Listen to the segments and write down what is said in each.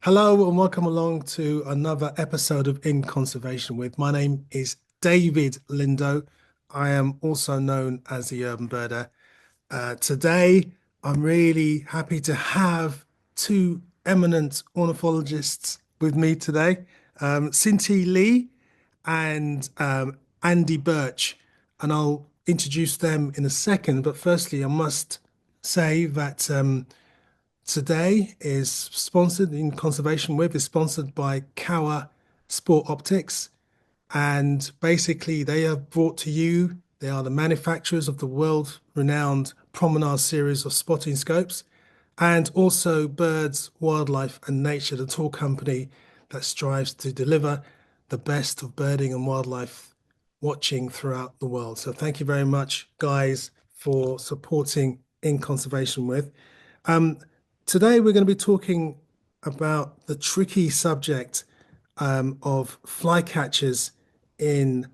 Hello and welcome along to another episode of In Conservation with. My name is David Lindo. I am also known as the Urban Birder. Today, I'm really happy to have two eminent ornithologists with me today, Cinti Lee and Andy Birch. And I'll introduce them in a second. But firstly, I must say that today is sponsored in conservation with is sponsored by Cower Sport Optics, and basically they have brought to you. They are the manufacturers of the world-renowned Promenade series of spotting scopes, and also Birds, Wildlife, and Nature, the tour company that strives to deliver the best of birding and wildlife watching throughout the world. So thank you very much, guys, for supporting In Conservation with. Um, Today, we're going to be talking about the tricky subject of flycatchers in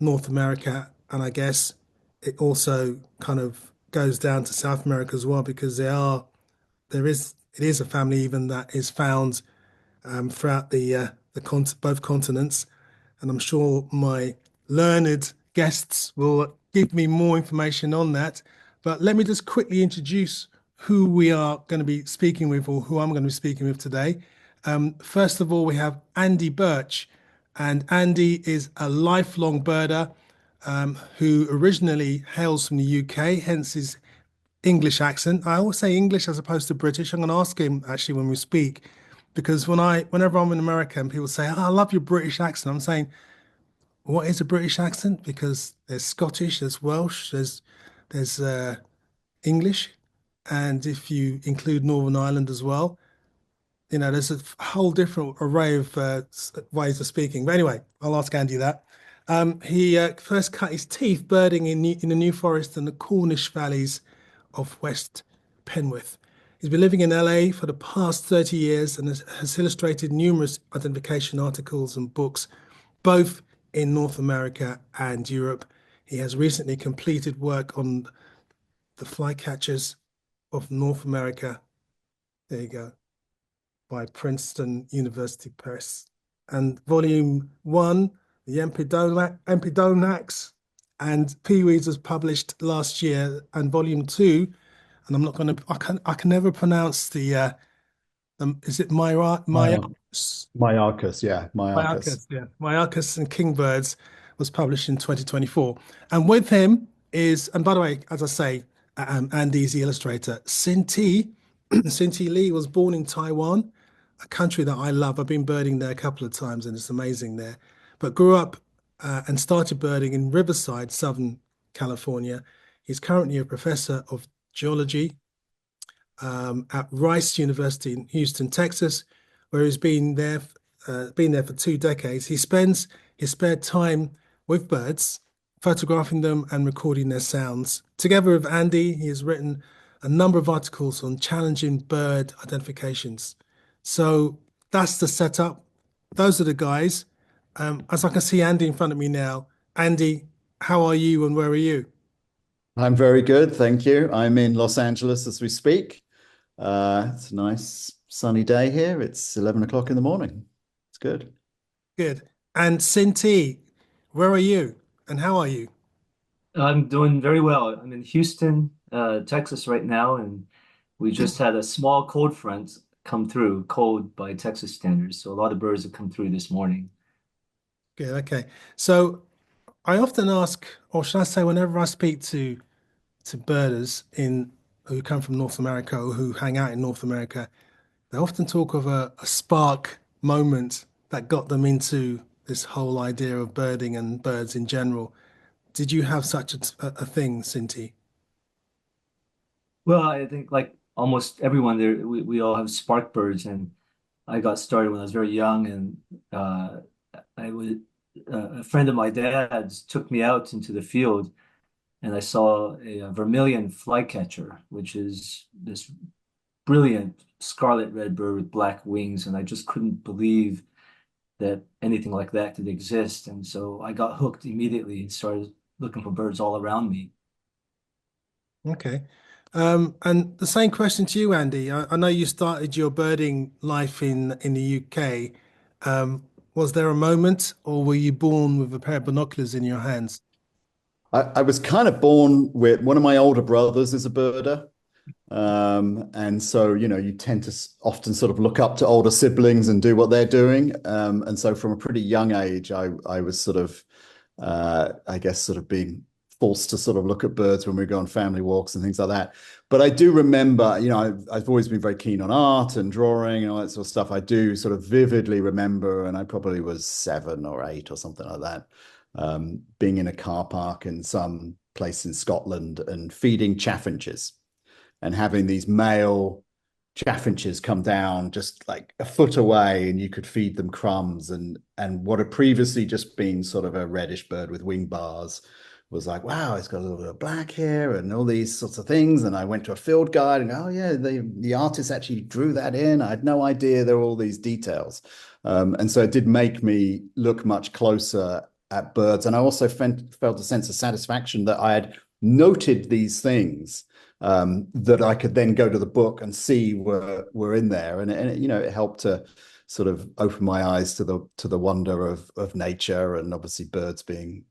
North America. And I guess it also kind of goes down to South America as well, because it is a family even that is found throughout the both continents. And I'm sure my learned guests will give me more information on that. But let me just quickly introduce who we are going to be speaking with, or who I'm going to be speaking with today. First of all, we have Andy Birch, and Andy is a lifelong birder who originally hails from the UK, hence his English accent. I always say English as opposed to British. I'm going to ask him actually when we speak, because whenever I'm in America and people say, "Oh, I love your British accent," I'm saying, what is a British accent? Because there's Scottish, there's Welsh, there's English, and if you include Northern Ireland as well, there's a whole different array of ways of speaking. But anyway, I'll ask Andy that. He first cut his teeth birding in the New Forest and the Cornish valleys of West Penwith. He's been living in LA for the past 30 years and has illustrated numerous identification articles and books, both in North America and Europe. He has recently completed work on the flycatchers of North America. There you go, by Princeton University Press. And volume one, the Empidonax and Pewees was published last year, and volume two, and I can never pronounce is it Myo- Myarchus, yeah, Myarchus. Myarchus, yeah. Myarchus and Kingbirds was published in 2024. And with him and by the way, as I say, Andy's the illustrator. Cinti, Cinti Lee was born in Taiwan, a country that I love. I've been birding there a couple of times and it's amazing there. But grew up and started birding in Riverside, Southern California. He's currently a professor of geology at Rice University in Houston, Texas, where he's been there for 2 decades. He spends his spare time with birds, photographing them and recording their sounds. Together with Andy, he has written a number of articles on challenging bird identifications. So that's the setup. Those are the guys. As I can see Andy in front of me now. Andy, how are you and where are you? I'm very good, thank you. I'm in Los Angeles as we speak. It's a nice sunny day here. It's 11 o'clock in the morning. It's good. Good. And Cinti, where are you and how are you? I'm doing very well. I'm in Houston, Texas right now, and we just had a small cold front come through, cold by Texas standards. So a lot of birds have come through this morning. Good. Okay. So I often ask, or should I say, whenever I speak to birders in who come from North America or who hang out in North America, they often talk of a spark moment that got them into this whole idea of birding and birds in general. Did you have such a thing, Cinti? Well, I think like almost everyone there, we all have spark birds, and I got started when I was very young, and I would a friend of my dad's took me out into the field, and I saw a vermilion flycatcher, which is this brilliant scarlet red bird with black wings, and I just couldn't believe that anything like that could exist. And so I got hooked immediately and started looking for birds all around me. Okay. And the same question to you, Andy. I know you started your birding life in the UK. Was there a moment, or were you born with a pair of binoculars in your hands? I was kind of born with one of my older brothers is a birder. And so, you tend to often sort of look up to older siblings and do what they're doing. And so from a pretty young age, I was sort of, I guess, sort of being forced to sort of look at birds when we go on family walks and things like that. But I do remember, I've always been very keen on art and drawing and all that sort of stuff. I do sort of vividly remember, and I probably was 7 or 8 or something like that, being in a car park in some place in Scotland and feeding chaffinches and having these male chaffinches come down just like a foot away and you could feed them crumbs and what had previously just been sort of a reddish bird with wing bars was like, wow, it's got a little bit of black here and all these sorts of things. And I went to a field guide and, oh yeah, the artist actually drew that in. I had no idea there were all these details. And so it did make me look much closer at birds. And I also felt a sense of satisfaction that I had noted these things, that I could then go to the book and see were in there, and it helped to sort of open my eyes to the wonder of nature, and obviously birds being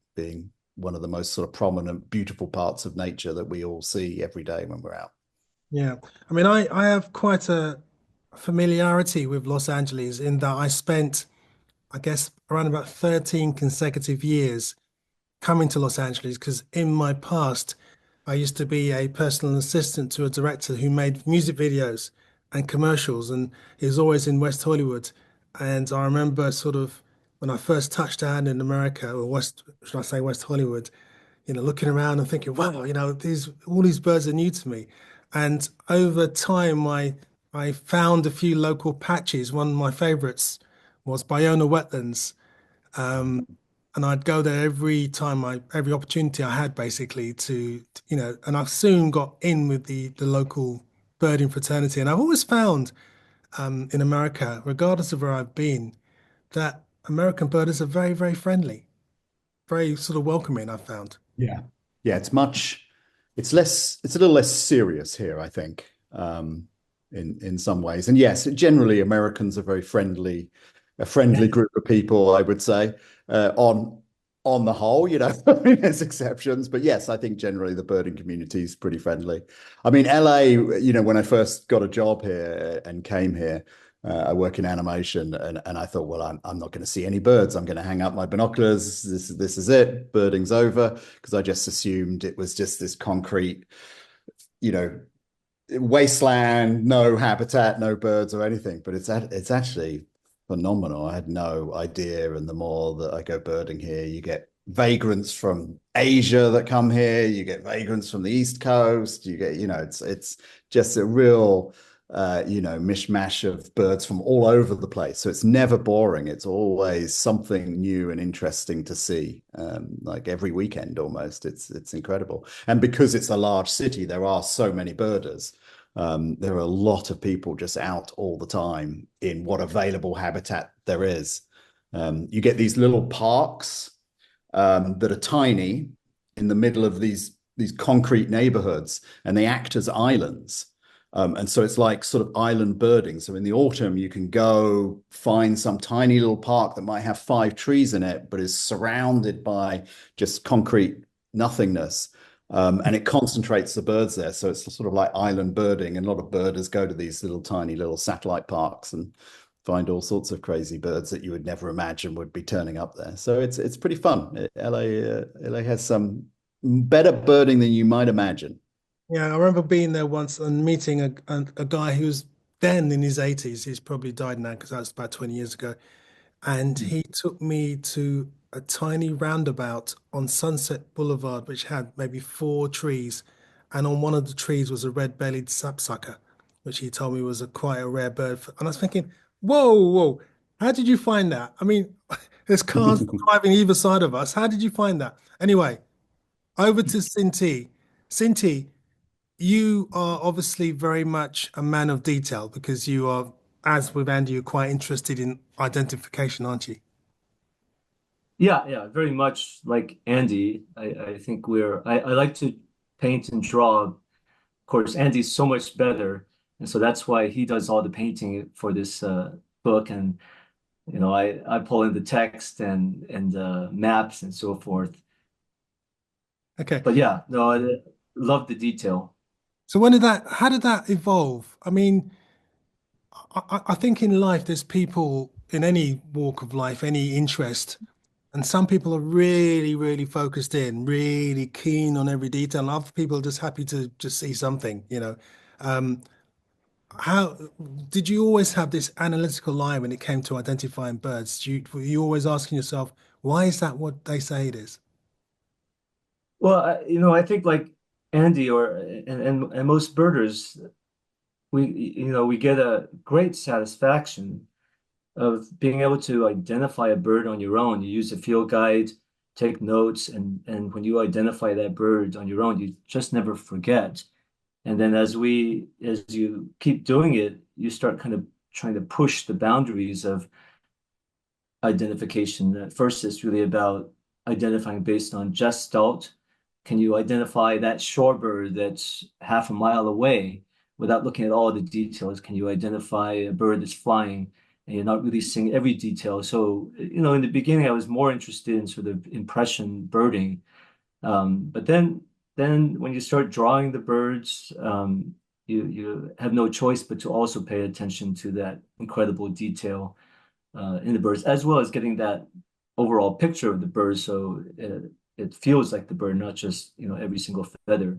one of the most sort of prominent, beautiful parts of nature that we all see every day when we're out. Yeah. I mean, I have quite a familiarity with Los Angeles in that I spent, I guess, around about 13 consecutive years coming to Los Angeles because in my past, I used to be a personal assistant to a director who made music videos and commercials, and he was always in West Hollywood. And I remember sort of when I first touched down in America, or West, should I say West Hollywood, looking around and thinking, wow, these all these birds are new to me. And over time, I found a few local patches. One of my favorites was Bayona Wetlands. And I'd go there every opportunity I had basically and I soon got in with the local birding fraternity. And I've always found in America, regardless of where I've been, that American birders are very, very friendly, very sort of welcoming, I've found. Yeah. Yeah, it's a little less serious here, I think, in some ways. And yes, generally Americans are very friendly, a friendly group of people, I would say, on the whole, I mean, there's exceptions, but yes, I think generally the birding community is pretty friendly. I mean, LA, when I first got a job here and came here, I work in animation, and I thought, well, I'm not going to see any birds. I'm going to hang up my binoculars. This is it. Birding's over, because I just assumed it was just this concrete, you know, wasteland, no habitat, no birds or anything. But it's actually phenomenal. I had no idea. And the more that I go birding here, you get vagrants from Asia that come here. You get vagrants from the East Coast. You get, it's just a real mishmash of birds from all over the place. So it's never boring. It's always something new and interesting to see. Like every weekend almost. It's incredible. And because it's a large city, there are so many birders. There are a lot of people just out all the time in what available habitat there is. You get these little parks that are tiny in the middle of these concrete neighborhoods, and they act as islands. And so it's like sort of island birding. So in the autumn, you can go find some tiny little park that might have 5 trees in it, but is surrounded by just concrete nothingness. And it concentrates the birds there. So it's sort of like island birding. And a lot of birders go to these little tiny little satellite parks and find all sorts of crazy birds that you would never imagine would be turning up there. So it's pretty fun. LA has some better birding than you might imagine. Yeah, I remember being there once and meeting a guy who was then in his 80s. He's probably died now because that was about 20 years ago. And he took me to a tiny roundabout on Sunset Boulevard, which had maybe 4 trees. And on one of the trees was a red-bellied sapsucker, which he told me was quite a rare bird. And I was thinking, whoa, whoa, how did you find that? I mean, there's cars driving either side of us. How did you find that? Anyway, over to Sinti. Sinti, you are obviously very much a man of detail because you are, as with Andy, you're quite interested in identification, aren't you? Yeah, yeah, very much like Andy. I think I like to paint and draw course, Andy's so much better, and so that's why he does all the painting for this book. And I pull in the text and maps and so forth. Okay. But yeah, no, I love the detail. So how did that evolve? I mean, I think in life there's people in any walk of life, any interest, and some people are really, really focused in, really keen on every detail, and other people are just happy to just see something. Um, how did you always have this analytical eye when it came to identifying birds? Were you always asking yourself, why is that what they say it is? Well, I think like Andy and most birders, we get a great satisfaction of being able to identify a bird on your own. You use a field guide, take notes, and when you identify that bird on your own, you just never forget. And then as you keep doing it, you start kind of trying to push the boundaries of identification. At first, it's really about identifying based on gestalt. Can you identify that shorebird that's half a mile away without looking at all the details? Can you identify a bird that's flying and you're not really seeing every detail? So, in the beginning, I was more interested in sort of impression birding. But then when you start drawing the birds, you have no choice but to also pay attention to that incredible detail in the birds, as well as getting that overall picture of the bird, so it feels like the bird, not just every single feather.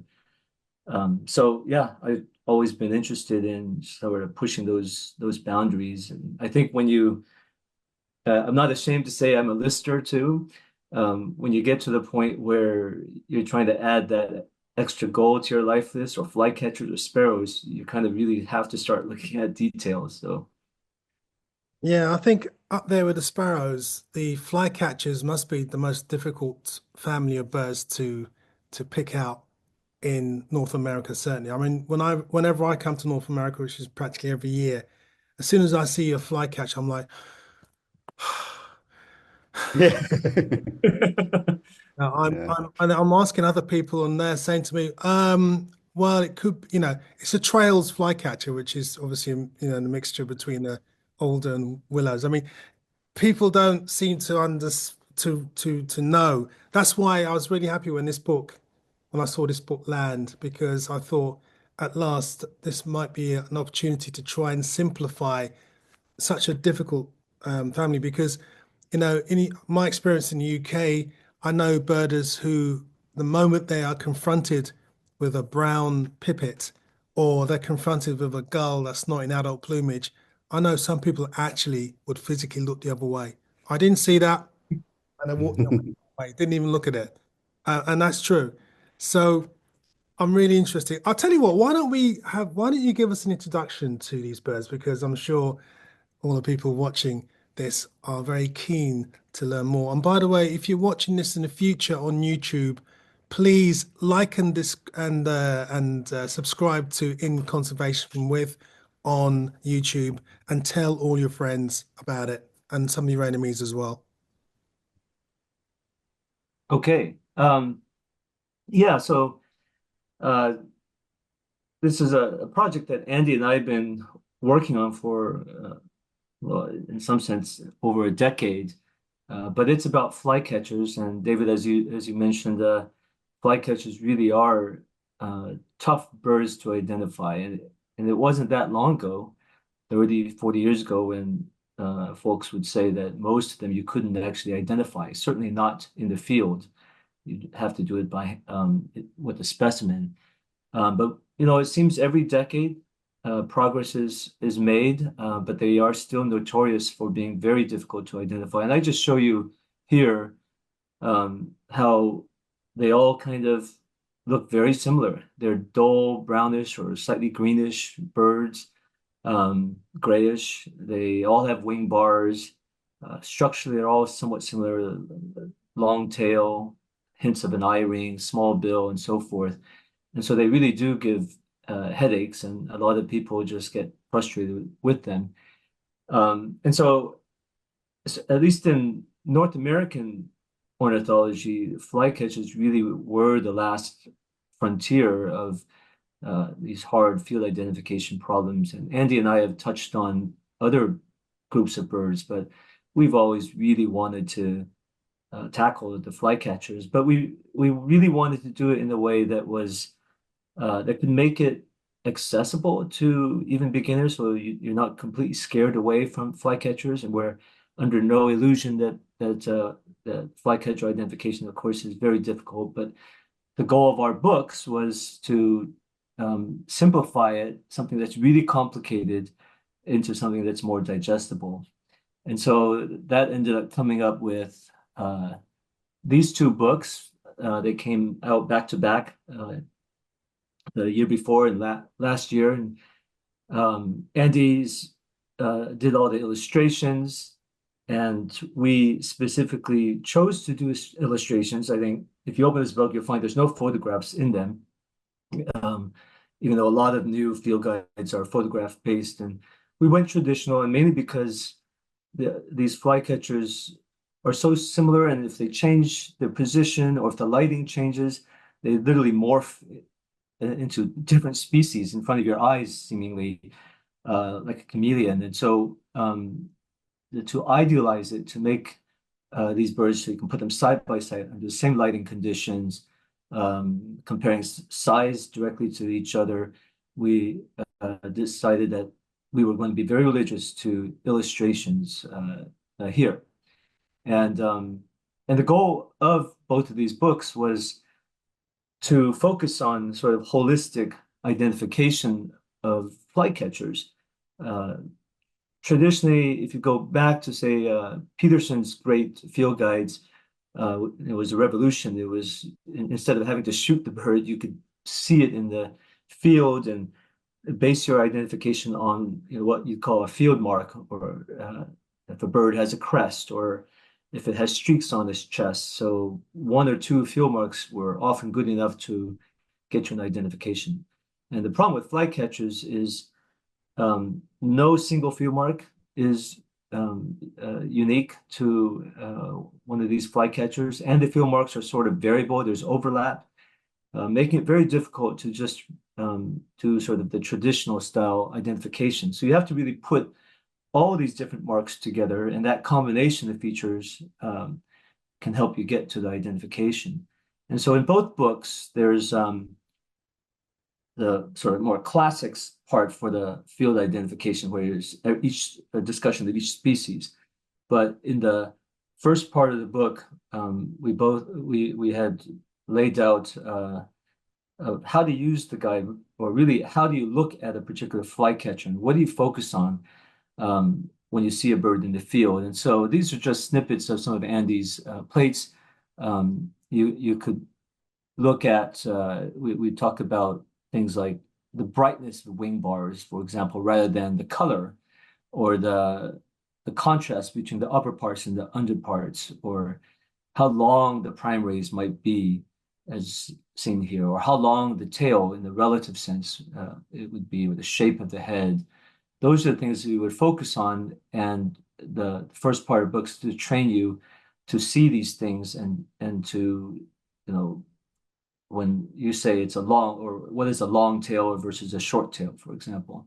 So yeah, I've always been interested in sort of pushing those boundaries, and I think I'm not ashamed to say I'm a lister too. When you get to the point where you're trying to add that extra goal to your life list, or flycatchers or sparrows, you kind of really have to start looking at details. So. Yeah, I think up there with the sparrows, the flycatchers must be the most difficult family of birds to pick out in North America, certainly. I mean, whenever I come to North America, which is practically every year, as soon as I see a flycatcher, I'm like, Yeah. Yeah. I'm asking other people, and they're saying to me, well, it could, it's a trails flycatcher, which is obviously, the mixture between the alder and willows. I mean, people don't seem to to know. That's why I was really happy when I saw this book land, because I thought at last this might be an opportunity to try and simplify such a difficult family, because in my experience in the UK, I know birders who, the moment they are confronted with a brown pipit, or they're confronted with a gull that's not in adult plumage, I know some people actually would physically look the other way. I didn't see that, and I walked the other way, didn't even look at it, and that's true. So I'm really interested. I'll tell you what, why don't you give us an introduction to these birds? Because I'm sure all the people watching this are very keen to learn more. And by the way, if you're watching this in the future on YouTube, please like and subscribe to In Conservation With on YouTube, and tell all your friends about it, and some of your enemies as well. Okay. Yeah, so uh, this is a project that Andy and I have been working on for, well, in some sense, over a decade. But it's about flycatchers, and David, as you mentioned, flycatchers really are tough birds to identify, and it wasn't that long ago, 30, 40 years ago, when folks would say that most of them you couldn't actually identify, certainly not in the field. You'd have to do it by with a specimen. But it seems every decade progress is made, but they are still notorious for being very difficult to identify. And I just show you here how they all kind of look very similar. They're dull brownish or slightly greenish birds, grayish. They all have wing bars. Structurally, they're all somewhat similar. Long tail, hints of an eye ring, small bill, and so forth. And so they really do give headaches, and a lot of people just get frustrated with them. And so, at least in North American ornithology, flycatchers really were the last frontier of these hard field identification problems. And Andy and I have touched on other groups of birds, but we've always really wanted to tackle the flycatchers. But we really wanted to do it in a way that was that could make it accessible to even beginners, so you're not completely scared away from flycatchers, and we're under no illusion that flycatcher identification, of course, is very difficult. But the goal of our books was to simplify it, something that's really complicated, into something that's more digestible. And so that ended up coming up with these two books. They came out back to back the year before and last year. And Andy's did all the illustrations, and we specifically chose to do illustrations. I think if you open this book, you'll find there's no photographs in them, even though a lot of new field guides are photograph based. And we went traditional, and mainly because these flycatchers are so similar, and if they change their position or if the lighting changes, they literally morph into different species in front of your eyes, seemingly like a chameleon. And so to idealize it, to make these birds so you can put them side by side under the same lighting conditions, comparing size directly to each other, we decided that we were going to be very religious to illustrations here. And the goal of both of these books was to focus on sort of holistic identification of flycatchers. Traditionally, if you go back to, say, Peterson's great field guides, it was a revolution. It was, instead of having to shoot the bird, you could see it in the field and base your identification on what you call a field mark, or if a bird has a crest, or if it has streaks on its chest. So one or two field marks were often good enough to get you an identification. And the problem with flycatchers is no single field mark is unique to one of these flycatchers, and the field marks are sort of variable. There's overlap, making it very difficult to just do sort of the traditional style identification. So you have to really put all of these different marks together, and that combination of features can help you get to the identification. And so in both books, there's the sort of more classics part for the field identification, where there's each discussion of each species. But in the first part of the book, we had laid out how to use the guide, or really how do you look at a particular flycatcher, and what do you focus on when you see a bird in the field. And so these are just snippets of some of Andy's plates. You could look at, we talk about things like the brightness of wing bars, for example, rather than the color, or the contrast between the upper parts and the under parts, or how long the prime rays might be, as seen here, or how long the tail in the relative sense it would be, or the shape of the head. Those are the things we would focus on, and the first part of books to train you to see these things, and to, when you say it's a long, or what is a long tail versus a short tail, for example.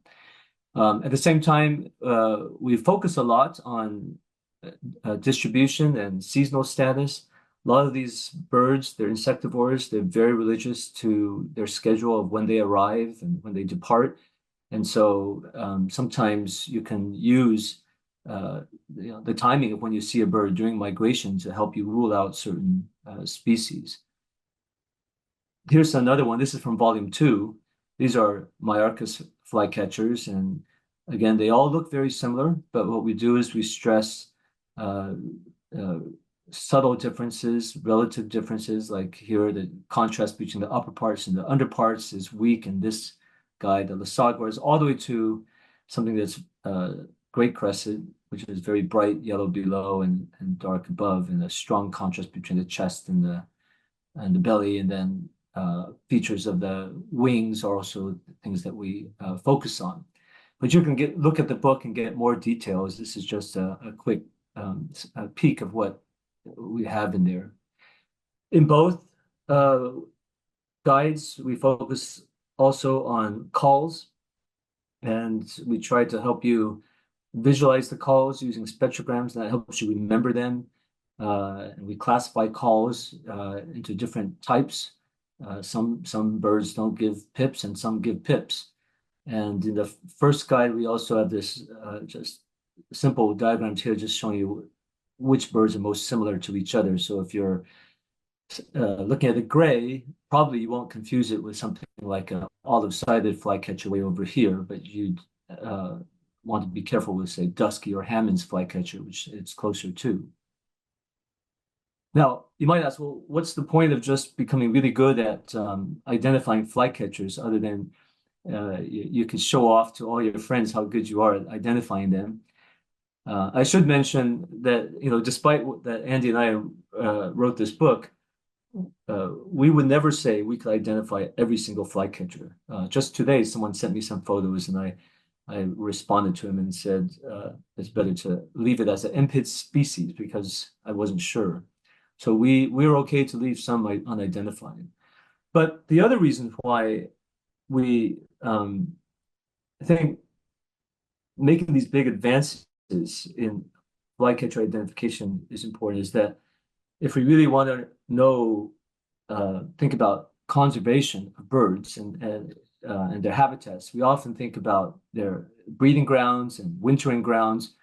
At the same time, we focus a lot on distribution and seasonal status. A lot of these birds, they're insectivores. They're very religious to their schedule of when they arrive and when they depart. And so sometimes you can use the timing of when you see a bird during migration to help you rule out certain species. Here's another one. This is from volume 2. These are Myarchus flycatchers, and again, they all look very similar, but what we do is we stress subtle differences, relative differences. Like here, the contrast between the upper parts and the under parts is weak in this guide, the Lasagras, all the way to something that's great crested, which is very bright yellow below and dark above, and a strong contrast between the chest and the belly. And then features of the wings are also things that we focus on. But you can look at the book and get more details. This is just a quick peek of what we have in there. In both guides, we focus also on calls, and we try to help you visualize the calls using spectrograms, and that helps you remember them. And we classify calls into different types. Some birds don't give pips, and some give pips. And in the first guide, we also have this just simple diagrams here, just showing you which birds are most similar to each other. So if you're looking at the gray, probably you won't confuse it with something like an olive-sided flycatcher way over here, but you'd want to be careful with, say, dusky or Hammond's flycatcher, which it's closer to. Now, you might ask, well, what's the point of just becoming really good at identifying flycatchers other than you can show off to all your friends how good you are at identifying them? I should mention that, despite that Andy and I wrote this book, we would never say we could identify every single flycatcher. Just today, someone sent me some photos, and I responded to him and said it's better to leave it as an Empid species because I wasn't sure. So we're okay to leave some unidentified. But the other reason why we I think making these big advances in flycatcher identification is important is that if we really want to know, think about conservation of birds and their habitats, we often think about their breeding grounds and wintering grounds,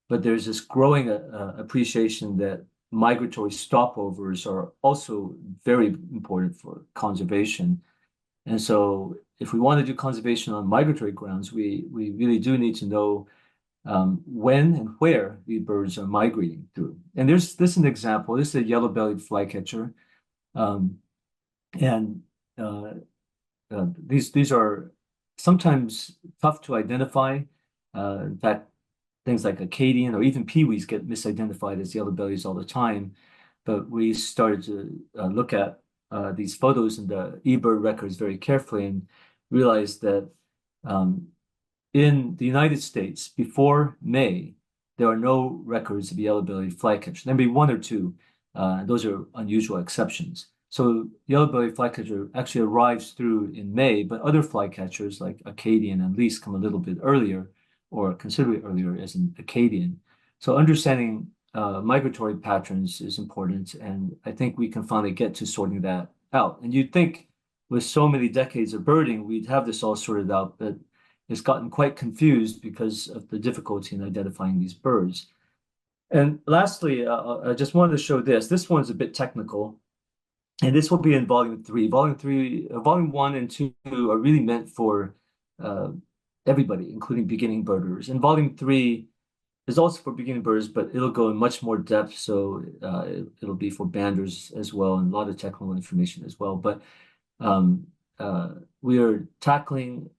but there's this growing appreciation that migratory stopovers are also very important for conservation. And so if we want to do conservation on migratory grounds, we really do need to know when and where the birds are migrating through. And this is an example. This is a yellow-bellied flycatcher. These are sometimes tough to identify. In fact, things like Acadian or even Pewees get misidentified as yellow bellies all the time. But we started to look at these photos in the eBird records very carefully and realized that in the United States, before May, there are no records of yellow-bellied flycatcher. There may be one or two. Those are unusual exceptions. So yellow-bellied flycatcher actually arrives through in May, but other flycatchers like Acadian and least come a little bit earlier, or considerably earlier, as in Acadian. So understanding migratory patterns is important, and I think we can finally get to sorting that out. And you'd think with so many decades of birding, we'd have this all sorted out, but it's gotten quite confused because of the difficulty in identifying these birds. And lastly, I just wanted to show this. This one's a bit technical, and this will be in volume 3. Volume 1 and 2 are really meant for everybody, including beginning birders. And volume 3 is also for beginning birders, but it'll go in much more depth. So it'll be for banders as well, and a lot of technical information as well. But we are tackling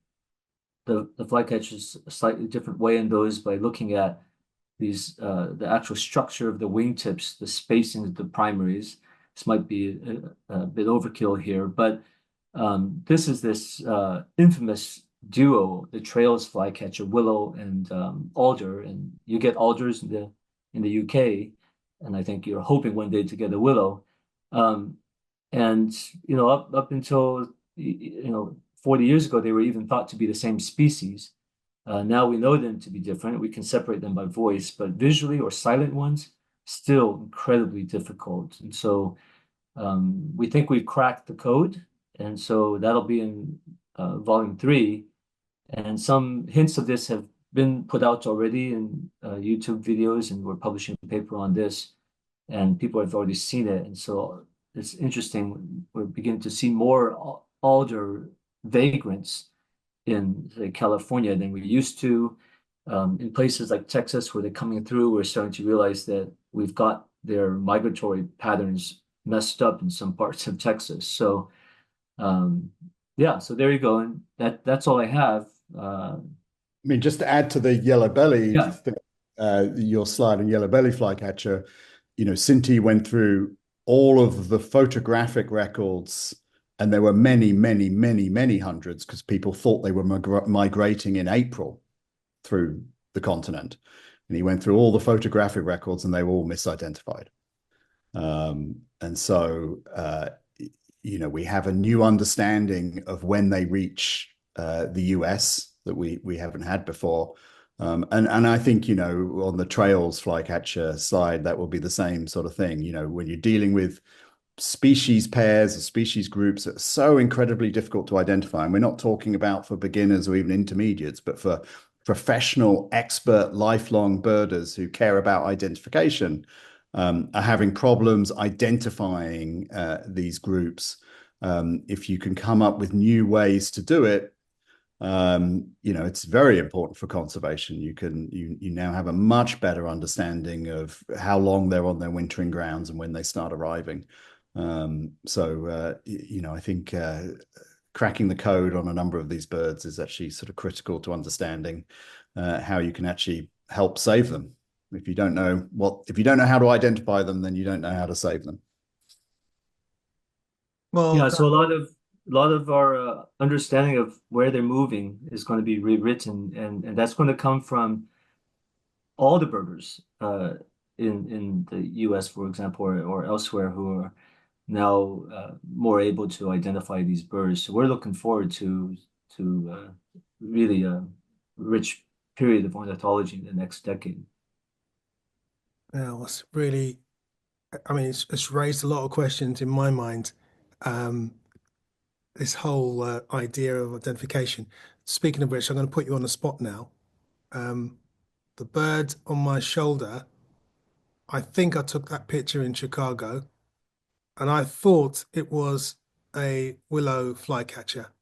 the flycatchers a slightly different way in those by looking at these the actual structure of the wingtips, the spacing of the primaries. This might be a bit overkill here, but this is this infamous duo, the Trails flycatcher, willow and alder, and you get alders in the UK, and I think you're hoping one day to get a willow. And up until 40 years ago, they were even thought to be the same species. Now we know them to be different. We can separate them by voice, but visually or silent ones, still incredibly difficult. And so we think we've cracked the code. And so that'll be in volume 3. And some hints of this have been put out already in YouTube videos, and we're publishing a paper on this, and people have already seen it. And so it's interesting. We're beginning to see more alder vagrants in, say, California than we used to. In places like Texas, where they're coming through, we're starting to realize that we've got their migratory patterns messed up in some parts of Texas. So yeah, so there you go. And that's all I have. I mean, just to add to the yellow belly, your slide on yellow belly flycatcher, Cinti went through all of the photographic records, and there were many, many, many, many hundreds, because people thought they were migrating in April through the continent. And he went through all the photographic records, and they were all misidentified. And so, we have a new understanding of when they reach the US that we haven't had before. And I think, on the trails flycatcher side, that will be the same sort of thing. When you're dealing with species pairs or species groups that are so incredibly difficult to identify, and we're not talking about for beginners or even intermediates, but for professional, expert, lifelong birders who care about identification, are having problems identifying these groups. If you can come up with new ways to do it, it's very important for conservation. You now have a much better understanding of how long they're on their wintering grounds and when they start arriving. I think cracking the code on a number of these birds is actually sort of critical to understanding how you can actually help save them. If you don't know how to identify them, then you don't know how to save them. Well, Yeah, so a lot of our understanding of where they're moving is going to be rewritten, and that's going to come from all the birders in the U.S., for example, or elsewhere, who are now more able to identify these birds. So we're looking forward to really a rich period of ornithology in the next decade. yeah, it's really, I mean, it's raised a lot of questions in my mind. Um, this whole idea of identification. Speaking of which, I'm going to put you on the spot now. Um, the bird on my shoulder, I think I took that picture in Chicago, and I thought it was a willow flycatcher,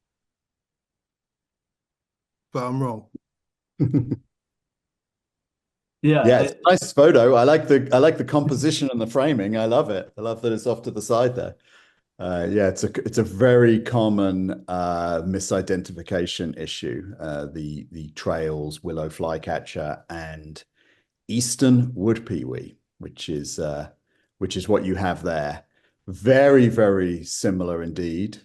but I'm wrong. Yeah, Yeah, it's a nice photo. I like the composition and the framing. I love it. I love that it's off to the side there. Yeah, it's a very common misidentification issue. The trails, willow flycatcher, and eastern wood pewee, which is what you have there. Very, very similar indeed.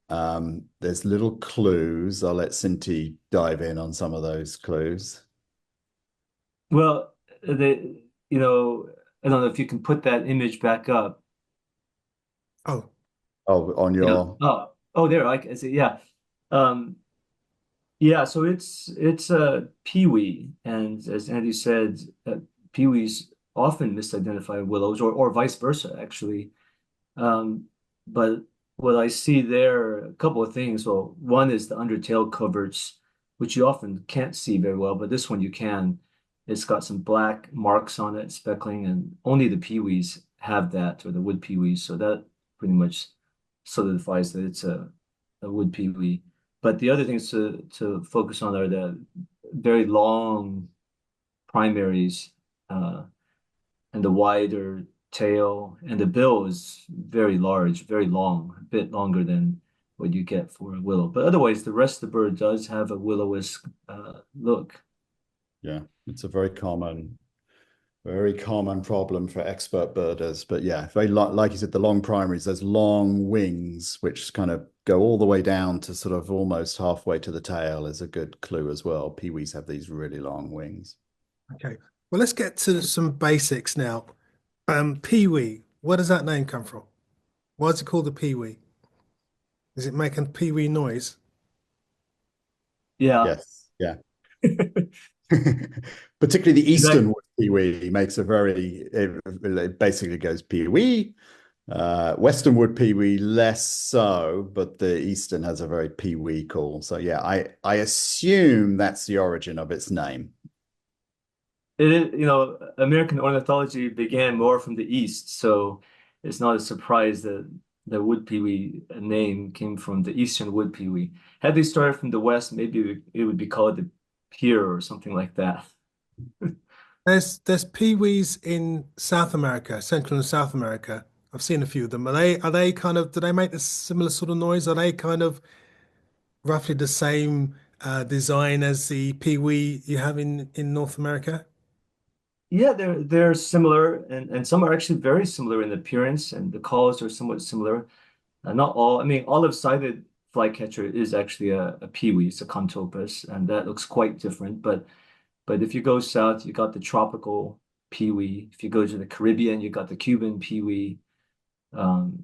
There's little clues. I'll let Cinti dive in on some of those clues. well, you know, I don't know if you can put that image back up. Oh, Oh, on Yeah. your Oh, there, I see. Yeah. Um, yeah, so it's a peewee, and as Andy said, peewees often misidentify willows, or vice versa, actually. Um, but what I see there, a couple of things. Well, one is the undertail coverts, which you often can't see very well, but this one you can. It's got some black marks on it, speckling, and only the peewees have that, or the wood peewees. So that pretty much solidifies that it's a wood peewee. But the other things to focus on are the very long primaries, and the wider tail, and the bill is very large, very long, a bit longer than what you get for a willow. But otherwise, the rest of the bird does have a willowish look. Yeah, it's a very common problem for expert birders. But yeah, very like you said, the long primaries, those long wings, which kind of go all the way down to sort of almost halfway to the tail, is a good clue as well. Peewees have these really long wings. okay. Well, let's get to some basics now. Peewee, where does that name come from? Why is it called a peewee? Is it making peewee noise? Yeah. Yes, yeah. Particularly the In fact, eastern wood pewee makes it basically goes pewee. Western wood pewee less so, but the eastern has a very pewee call. So yeah, I assume that's the origin of its name. it is, American ornithology began more from the east, so it's not a surprise that the wood pewee name came from the eastern wood pewee. Had they started from the west, maybe it would be called the pier or something like that. There's peewees in South America, Central and South America. I've seen a few of them. Are they kind of, do they make this similar sort of noise? Are they kind of roughly the same design as the peewee you have in North America? Yeah, they're similar, and some are actually very similar in appearance, and the calls are somewhat similar. Not all, I mean, olive-sided flycatcher is actually a peewee, it's a contopus, and that looks quite different. But if you go south, you got the tropical peewee. If you go to the Caribbean, you got the Cuban peewee. Um,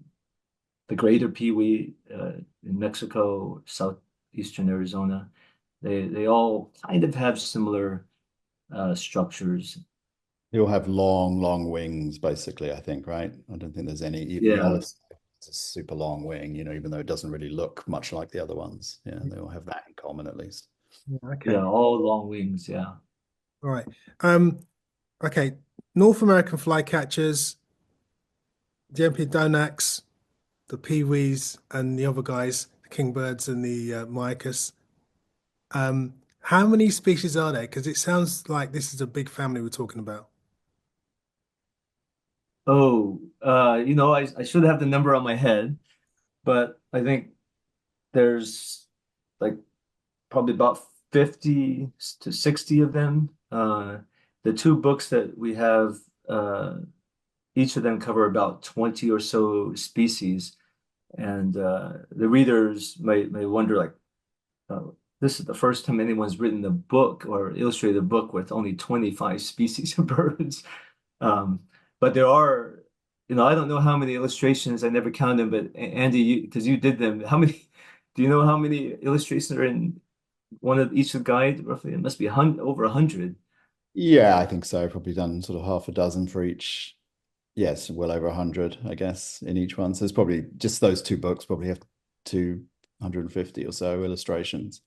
the greater peewee in Mexico, southeastern Arizona. They all kind of have similar structures. You'll have long, long wings, basically, I think, right? I don't think there's any, even the Yeah, olive is a super long wing, even though it doesn't really look much like the other ones. Yeah, they all have that in common at least. Yeah, okay. yeah, all long wings. Yeah. All right. Um, okay. North American flycatchers, the Empidonax, the Pewees, and the other guys, the kingbirds and the Miacus. How many species are there? Because it sounds like this is a big family we're talking about. Oh, I should have the number on my head, but I think there's like probably about 50 to 60 of them. The two books that we have, each of them cover about 20 or so species. And the readers may wonder, like, uh, this is the first time anyone's written a book or illustrated a book with only 25 species of birds. Um, but there are, I don't know how many illustrations, I never counted them, but Andy, because you did them, do you know how many illustrations are in one of each of the guide? Roughly, it must be over 100. Yeah, I think so. Probably done sort of half a dozen for each. Yes, well over 100, I guess, in each one. So it's probably just those two books probably have 250 or so illustrations.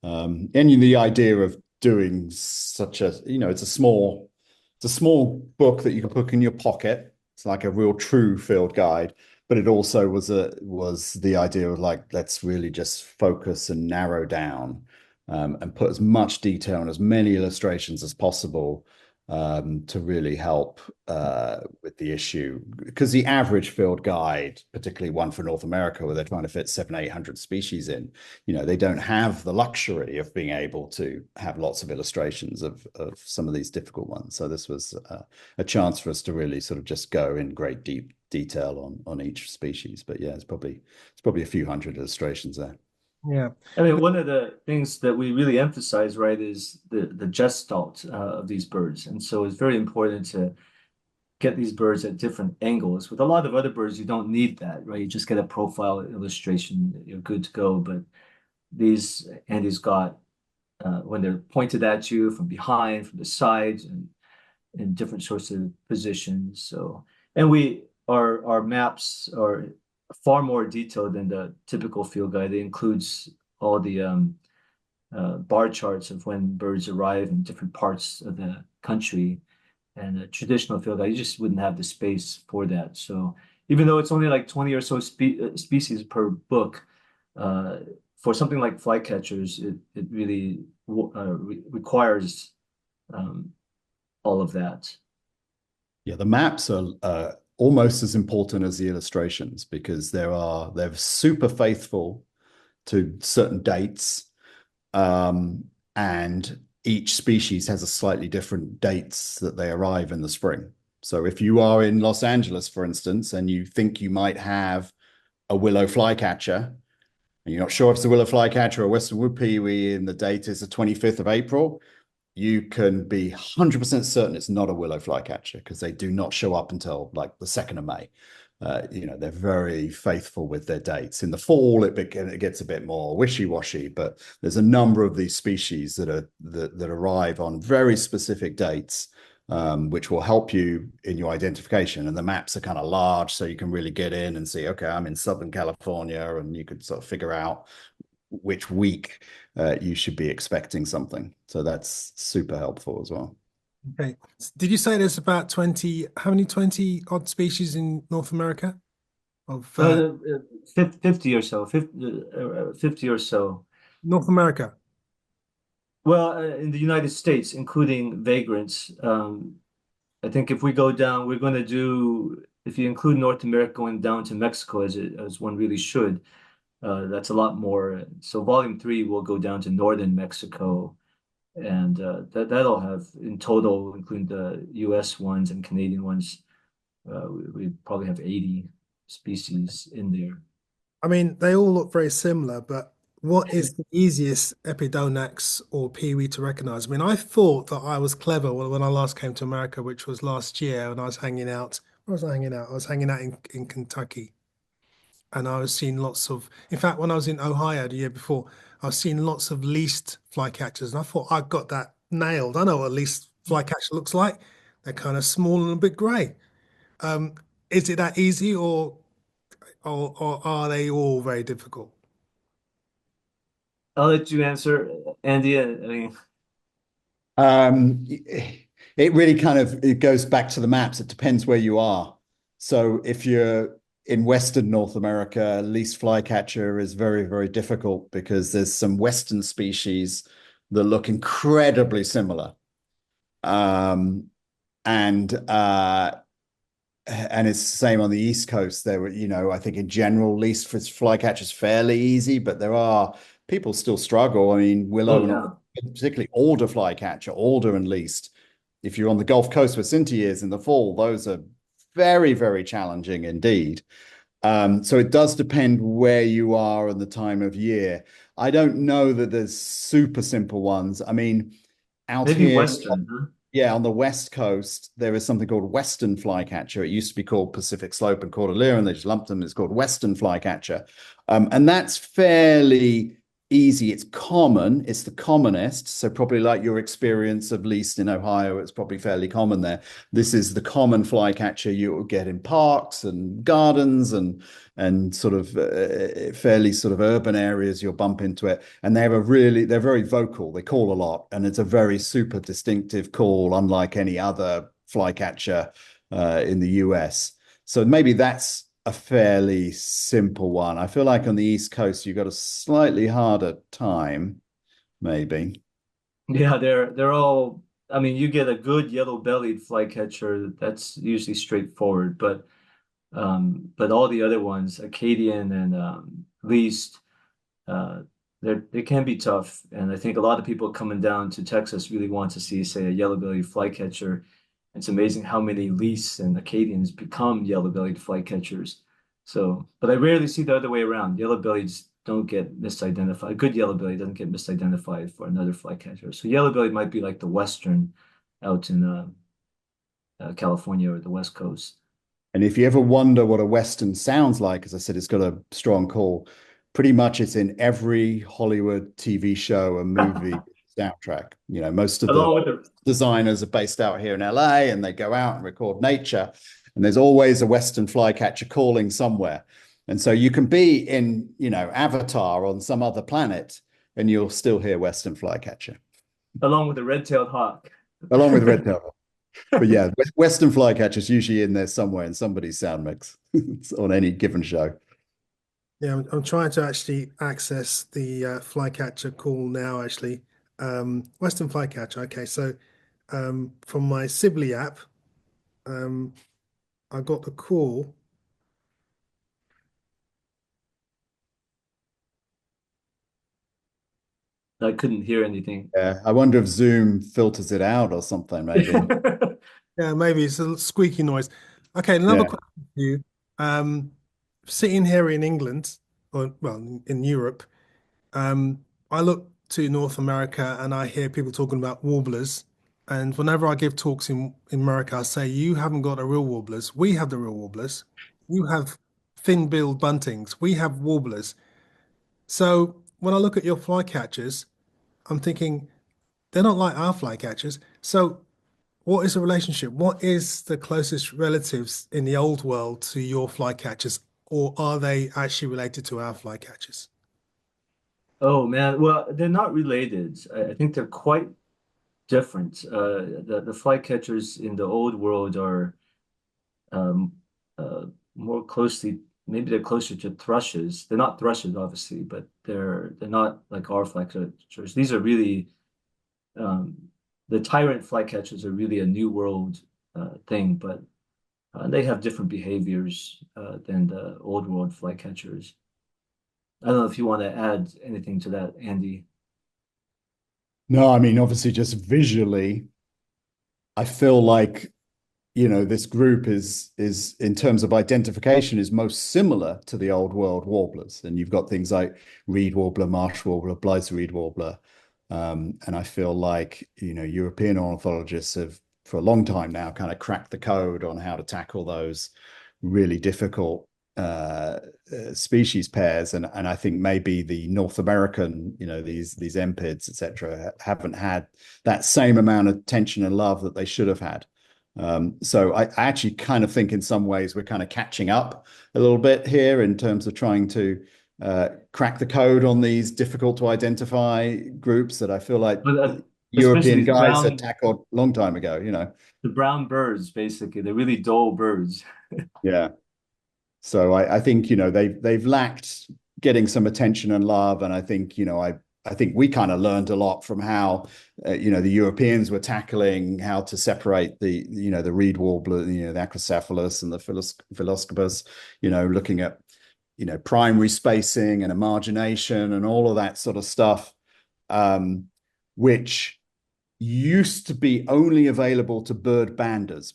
And the idea of doing such a, it's a small book that you can put in your pocket. It's like a real true field guide, but it also was the idea of like, let's really just focus and narrow down, and put as much detail and as many illustrations as possible, to really help with the issue. Because the average field guide, particularly one for North America, where they're trying to fit 700-800 species in, they don't have the luxury of being able to have lots of illustrations of some of these difficult ones. So this was a chance for us to really sort of just go in great deep detail on each species. But yeah, it's probably a few hundred illustrations there. Yeah. I mean, one of the things that we really emphasize, right, is the gestalt of these birds. And so it's very important to get these birds at different angles. With a lot of other birds, you don't need that, right? You just get a profile illustration, you're good to go. But Andy's got, when they're pointed at you from behind, from the sides, and in different sorts of positions. So, and our maps are far more detailed than the typical field guide. It includes all the bar charts of when birds arrive in different parts of the country. And a traditional field guide, you just wouldn't have the space for that. So even though it's only like 20 or so species per book, uh, for something like flycatchers, it really requires um, all of that. Yeah, the maps are almost as important as the illustrations because they're super faithful to certain dates, and each species has a slightly different dates that they arrive in the spring. So if you are in Los Angeles, for instance, and you think you might have a willow flycatcher, and you're not sure if it's a willow flycatcher or a western wood pewee, and the date is the 25th of April, you can be 100% certain it's not a willow flycatcher because they do not show up until like the 2nd of May. They're very faithful with their dates. In the fall, it gets a bit more wishy-washy, but there's a number of these species that arrive on very specific dates, which will help you in your identification. And the maps are kind of large, so you can really get in and see, okay, I'm in Southern California, and you could sort of figure out which week you should be expecting something. So that's super helpful as well. Okay. Did you say there's about 20, how many 20 odd species in North America of 50 or so, 50 or so. North America? Well, in the United States, including vagrants, I think if we go down, we're going to do, if you include North America going down to Mexico as one really should, that's a lot more. So volume 3 will go down to northern Mexico, and that'll have in total, including the U.S. ones and Canadian ones, we probably have 80 species in there. I mean, they all look very similar, but what is the easiest Epidonax or Peewee to recognize? I mean, I thought that I was clever when I last came to America, which was last year, and I was hanging out. Where was I hanging out? I was hanging out in Kentucky. and I was seeing lots of, in fact, when I was in Ohio the year before, I was seeing lots of least flycatchers, and I thought I got that nailed. I know what a least flycatcher looks like. They're kind of small and a bit grey. Um, is it that easy, or are they all very difficult? I'll let you answer, Andy. I mean, It really kind of it goes back to the maps. It depends where you are. So if you're in Western North America, least flycatcher is very, very difficult because there's some Western species that look incredibly similar. Um, and and it's the same on the East Coast. There were, I think in general, least for flycatcher is fairly easy, but there are people still struggle. I mean, oh willow and yeah. particularly alder flycatcher, alder and least. If you're on the Gulf Coast where Sinti is in the fall, those are very, very challenging indeed. So it does depend where you are and the time of year. I don't know that there's super simple ones. I mean, out Maybe here, Western, huh? yeah, on the West Coast, there is something called Western flycatcher. It used to be called Pacific Slope and Cordillera, and they just lumped them. It's called Western flycatcher. And that's fairly easy. It's common. It's the commonest. So probably like your experience of least in Ohio, it's probably fairly common there. This is the common flycatcher you will get in parks and gardens and sort of fairly sort of urban areas. You'll bump into it, and they're very vocal. They call a lot, and it's a very super distinctive call, unlike any other flycatcher in the US. So maybe that's a fairly simple one. I feel like on the East Coast, you've got a slightly harder time, maybe. Yeah, they're all. I mean, you get a good yellow-bellied flycatcher. That's usually straightforward, but all the other ones, Acadian and least, uh, they can be tough. And I think a lot of people coming down to Texas really want to see, say, a yellow-bellied flycatcher. It's amazing how many leasts and Acadians become yellow-bellied flycatchers. So, but I rarely see the other way around. Yellow-bellieds don't get misidentified. A good yellow-belly doesn't get misidentified for another flycatcher. So yellow-bellied might be like the Western out in California or the West Coast. And if you ever wonder what a Western sounds like, as I said, it's got a strong call. Pretty much it's in every Hollywood TV show and movie soundtrack. Most of the Along with the designers are based out here in LA and they go out and record nature. And there's always a Western flycatcher calling somewhere. And so you can be in, Avatar on some other planet and you'll still hear Western flycatcher. along with the red-tailed hawk. Along with red tail. But yeah, Western flycatcher's usually in there somewhere in somebody's sound mix on any given show. Yeah, I'm trying to actually access the flycatcher call now, actually. Western flycatcher. Okay, so from my Sibley app, um, I got the call. I couldn't hear anything. Yeah, I wonder if Zoom filters it out or something, maybe. Yeah, maybe it's a squeaky noise. Okay, another Yeah. question for you. Um, Sitting here in England, or well, in Europe, I look to North America and I hear people talking about warblers. And whenever I give talks in America, I say, you haven't got the real warblers. We have the real warblers. You have thin-billed buntings. We have warblers. So when I look at your flycatchers, I'm thinking they're not like our flycatchers. So what is the relationship? What is the closest relatives in the old world to your flycatchers, or are they actually related to our flycatchers? Oh man, well, they're not related. I think they're quite different. The flycatchers in the old world are um, more closely, maybe they're closer to thrushes. They're not thrushes, obviously, but they're not like our flycatchers. These are really um, the tyrant flycatchers are really a new world thing, but they have different behaviors than the old world flycatchers. I don't know if you want to add anything to that, Andy. No, I mean, obviously, just visually, I feel like, this group is in terms of identification is most similar to the old world warblers. And you've got things like reed warbler, marsh warbler, Blythe's reed warbler. And I feel like, European ornithologists have, for a long time now, kind of cracked the code on how to tackle those really difficult species pairs, and I think maybe the North American, these Empids, etc., haven't had that same amount of attention and love that they should have had. So I actually kind of think in some ways we're kind of catching up a little bit here in terms of trying to crack the code on these difficult to identify groups that I feel like But especially European these guys had tackled a long time ago. the brown birds, basically, they're really dull birds. Yeah. So I think they've lacked getting some attention and love, and I think I think we kind of learned a lot from how the Europeans were tackling how to separate the reed warbler, the Acrocephalus and the Philoscopus, looking at primary spacing and emargination and all of that sort of stuff, which used to be only available to bird banders,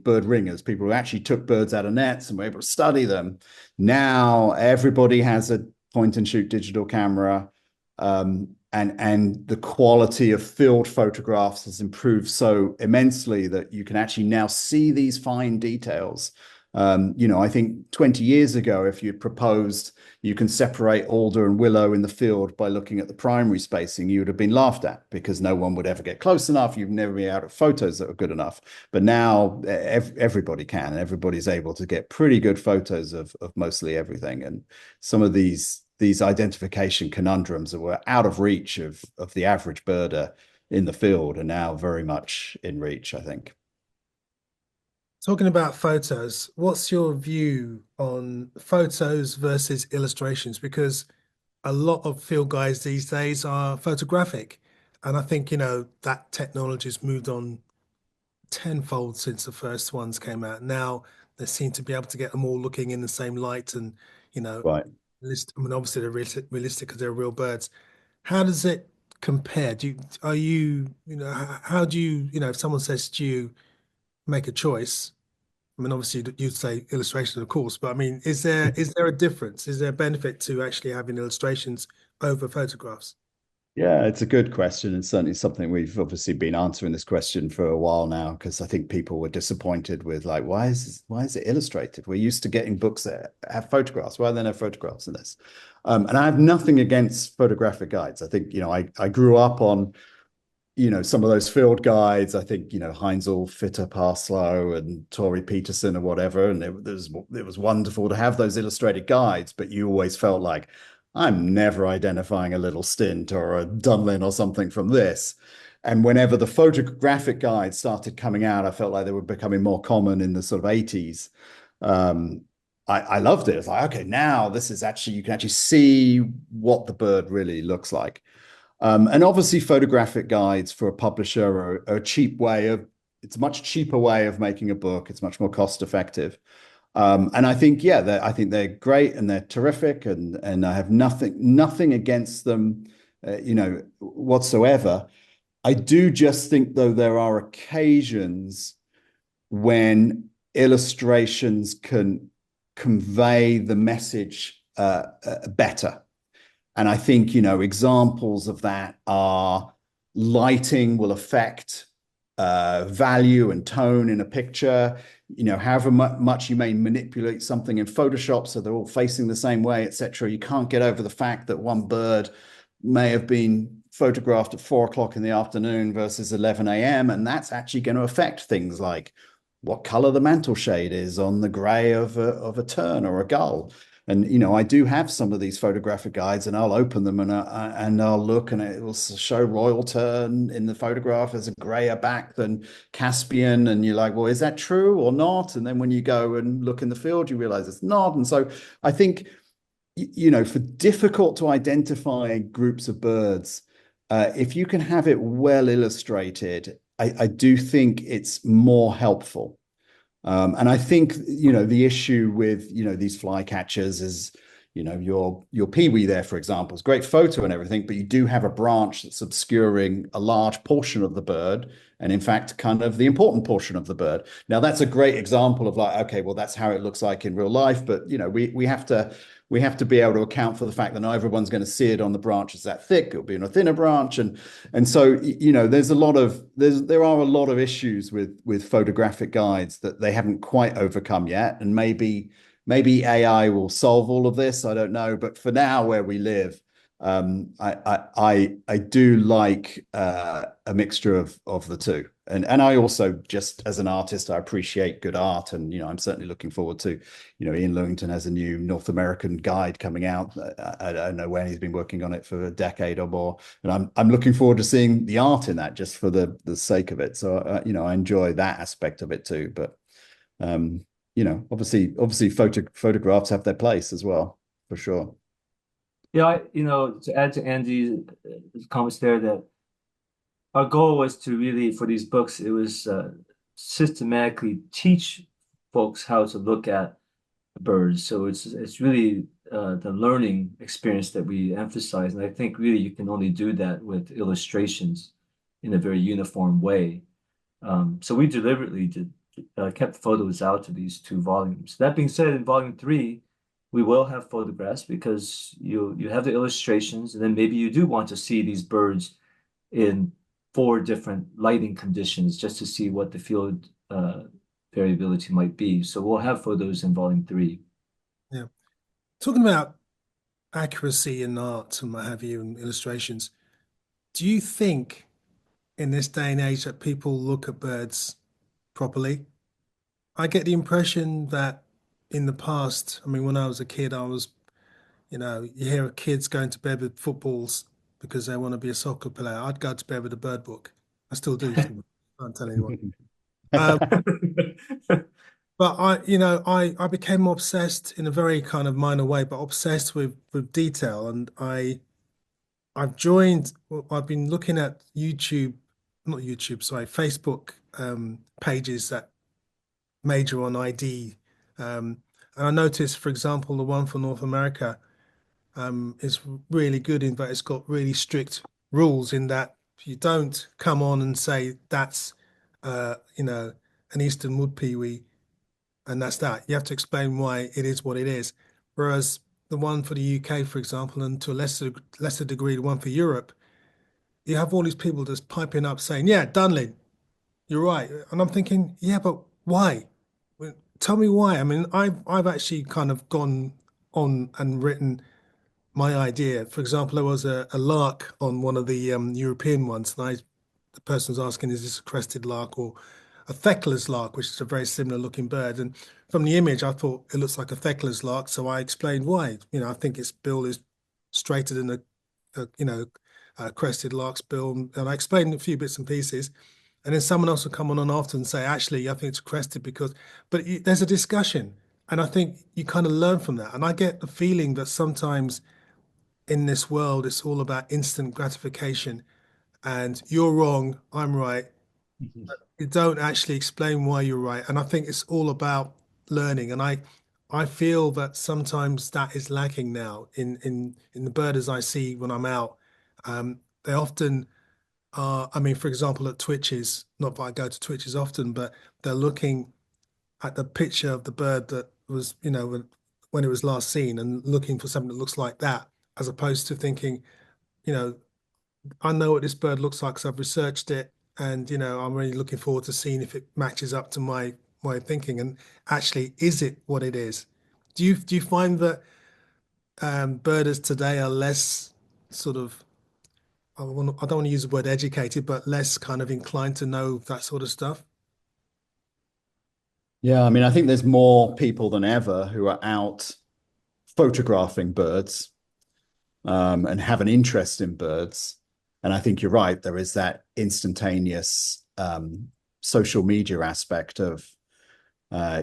bird ringers, people who actually took birds out of nets and were able to study them. Now everybody has a point and shoot digital camera, and the quality of field photographs has improved so immensely that you can actually now see these fine details. I think 20 years ago, if you proposed you can separate alder and willow in the field by looking at the primary spacing, you would have been laughed at because no one would ever get close enough. You'd never be out of photos that were good enough. But now everybody can, and everybody's able to get pretty good photos of mostly everything. And some of these identification conundrums that were out of reach of the average birder in the field are now very much in reach, I think. Talking about photos, what's your view on photos versus illustrations? Because a lot of field guides these days are photographic. And I think, that technology has moved on tenfold since the first ones came out. Now they seem to be able to get them all looking in the same light and, Right. obviously they're realistic because they're real birds. How does it compare? How do you, if someone says to you, make a choice? I mean, obviously you'd say illustration, of course, but I mean, is there a difference? Is there a benefit to actually having illustrations over photographs? Yeah, it's a good question, and certainly something we've obviously been answering this question for a while now, because I think people were disappointed with like, why is it illustrated? We're used to getting books that have photographs. Why are there no photographs in this? And I have nothing against photographic guides. I think, I grew up on some of those field guides. I think, Heinzel, Fitter, Parslow, and Torrey Peterson or whatever. And it was wonderful to have those illustrated guides, but you always felt like, I'm never identifying a little stint or a Dunlin or something from this. And whenever the photographic guides started coming out, I felt like they were becoming more common in the sort of 80s. I loved it. It's like, okay, now this is actually, you can actually see what the bird really looks like. And obviously photographic guides for a publisher are a it's a much cheaper way of making a book. It's much more cost effective. And I think, I think they're great and they're terrific, and I have nothing against them, whatsoever. I do just think, though, there are occasions when illustrations can convey the message better. And I think, examples of that are lighting will affect value and tone in a picture. However much you may manipulate something in Photoshop so they're all facing the same way, etc., you can't get over the fact that one bird may have been photographed at 4 o'clock in the afternoon versus 11 a.m. And that's actually going to affect things like what color the mantle shade is on the gray of a tern or a gull. And, I do have some of these photographic guides, and I'll open them and I'll look, and it will show royal tern in the photograph as a grayer back than Caspian. And you're like, well, is that true or not? And then when you go and look in the field, you realize it's not. And so I think, for difficult to identify groups of birds, if you can have it well illustrated, I do think it's more helpful. And I think, the issue with, these flycatchers is, your peewee there, for example, is great photo and everything, but you do have a branch that's obscuring a large portion of the bird. And in fact, kind of the important portion of the bird. Now, that's a great example of like, okay, well, that's how it looks like in real life. But, we have to be able to account for the fact that not everyone's going to see it on the branches that thick. It'll be in a thinner branch. And so, there are a lot of issues with photographic guides that they haven't quite overcome yet. And maybe maybe AI will solve all of this. I don't know, but for now, where we live, I do like a mixture of the two, and I also, just as an artist, I appreciate good art, and I'm certainly looking forward to, Ian Lewington has a new North American guide coming out. I don't know when, he's been working on it for a decade or more, and I'm looking forward to seeing the art in that, just for the sake of it. So I enjoy that aspect of it too, but obviously photographs have their place as well, for sure. Yeah, to add to Andy's comments there, that our goal was to really, for these books, it was systematically teach folks how to look at birds. So it's really the learning experience that we emphasize, and I think really you can only do that with illustrations in a very uniform way. So we deliberately kept photos out of these two volumes. That being said, in volume three, we will have photographs, because you have the illustrations, and then maybe you do want to see these birds in four different lighting conditions just to see what the field variability might be. So we'll have photos in volume three. Yeah. Talking about accuracy in art and what have you, and illustrations, do you think in this day and age that people look at birds properly? I get the impression that in the past, I mean, when I was a kid, you hear kids going to bed with footballs because they want to be a soccer player. I'd go to bed with a bird book. I still do. Can't tell anyone. Um, but I became obsessed in a very kind of minor way, but obsessed with detail. And I've been looking at not YouTube, sorry, Facebook pages that major on ID. And I noticed, for example, the one for North America is really good in that it's got really strict rules in that you don't come on and say that's an Eastern wood pewee and that's that. You have to explain why it is what it is. Whereas the one for the UK, for example, and to a lesser degree, the one for Europe, you have all these people just piping up saying, "Yeah, Dunlin, you're right," and I'm thinking, "Yeah, but why? Well, tell me why." I mean, I've actually kind of gone on and written my idea. For example, there was a lark on one of the European ones, and the person was asking, "Is this a crested lark or a Thekla's lark?" Which is a very similar looking bird. And from the image, I thought it looks like a Thekla's lark, so I explained why. I think its bill is straighter than a crested lark's bill, and I explained a few bits and pieces. And then someone else will come on after and say, "Actually, I think it's crested because," but there's a discussion. And I think you kind of learn from that. And I get the feeling that sometimes in this world, it's all about instant gratification. And you're wrong, I'm right. You don't actually explain why you're right. And I think it's all about learning. And I feel that sometimes that is lacking now in the birders I see when I'm out. They often I mean, for example, at Twitches, not that I go to Twitches often, but they're looking at the picture of the bird that was, when it was last seen, and looking for something that looks like that, as opposed to thinking, you know, I know what this bird looks like because I've researched it, and I'm really looking forward to seeing if it matches up to my way of thinking, and actually, is it what it is? Do you find that birders today are less sort of, I don't want to use the word educated, but less kind of inclined to know that sort of stuff? Yeah, I mean, I think there's more people than ever who are out photographing birds, and have an interest in birds. And I think you're right. There is that instantaneous social media aspect of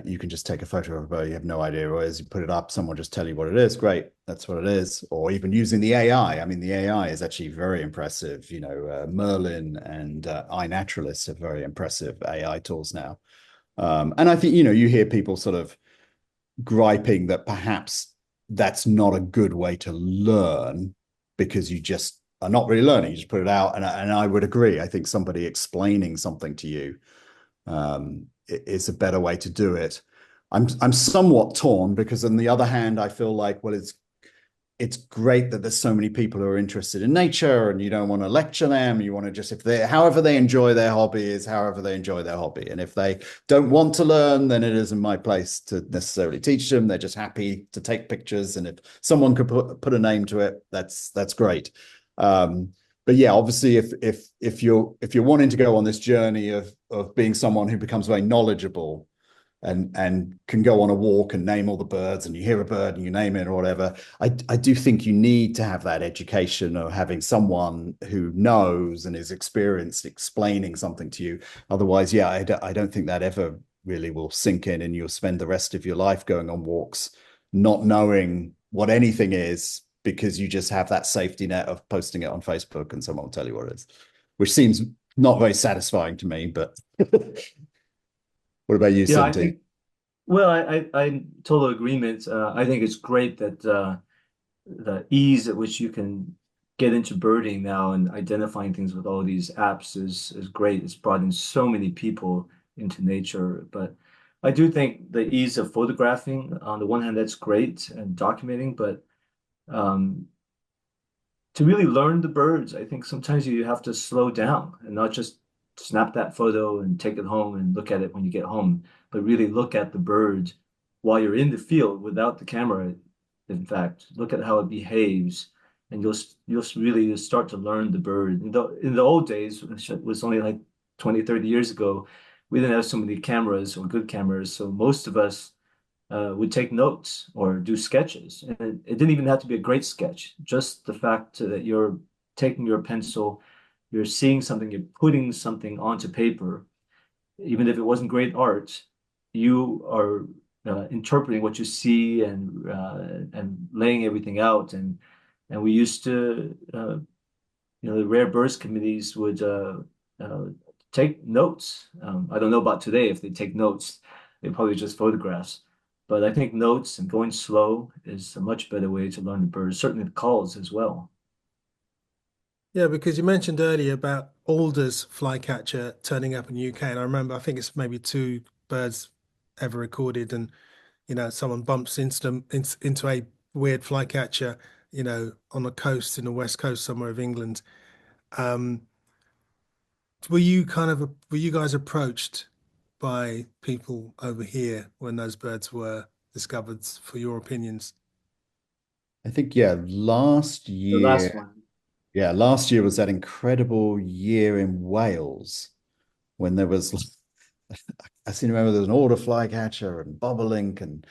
you can just take a photo of a bird, you have no idea what it is, you put it up, someone just tell you what it is. Great, that's what it is. Or even using the AI. I mean, the AI is actually very impressive. Merlin and iNaturalist have very impressive AI tools now. And I think, you hear people sort of griping that perhaps that's not a good way to learn, because you just are not really learning. You just put it out. And I would agree. I think somebody explaining something to you is a better way to do it. I'm somewhat torn, because on the other hand, I feel like, well, it's great that there's so many people who are interested in nature, and you don't want to lecture them. You want to just, if they, however they enjoy their hobby is however they enjoy their hobby. And if they don't want to learn, then it isn't my place to necessarily teach them. They're just happy to take pictures. And if someone could put a name to it, that's great. But yeah, obviously, if you're wanting to go on this journey of being someone who becomes very knowledgeable and can go on a walk and name all the birds, and you hear a bird and you name it or whatever, I do think you need to have that education of having someone who knows and is experienced explaining something to you. Otherwise, yeah, I don't think that ever really will sink in, and you'll spend the rest of your life going on walks not knowing what anything is, because you just have that safety net of posting it on Facebook and someone will tell you what it is, which seems not very satisfying to me. But what about you, Yeah, I Cindy? think, well, I total agreement. I think it's great that the ease at which you can get into birding now and identifying things with all these apps is great. It's brought in so many people into nature. But I do think the ease of photographing, on the one hand, that's great and documenting, but um, to really learn the birds, I think sometimes you have to slow down and not just snap that photo and take it home and look at it when you get home, but really look at the bird while you're in the field without the camera. In fact, look at how it behaves, and you'll really start to learn the bird. In the old days, which was only like 20, 30 years ago, we didn't have so many cameras or good cameras, so most of us would take notes or do sketches. And it didn't even have to be a great sketch, just the fact that you're taking your pencil, you're seeing something, you're putting something onto paper, even if it wasn't great art, you are interpreting what you see and laying everything out. And we used to, the rare birds committees would uh, take notes. I don't know about today if they take notes, they probably just photographs. But I think notes and going slow is a much better way to learn the birds, certainly the calls as well. Yeah, because you mentioned earlier about Alder's flycatcher turning up in the UK, and I remember I think it's maybe two birds ever recorded, and someone bumps into a weird flycatcher, on the coast in the west coast somewhere of England. Um, were you guys approached by people over here when those birds were discovered for your opinions? I think, yeah, The last one. last year was that incredible year in Wales when there was, I seem to remember there was an alder flycatcher and bobolink and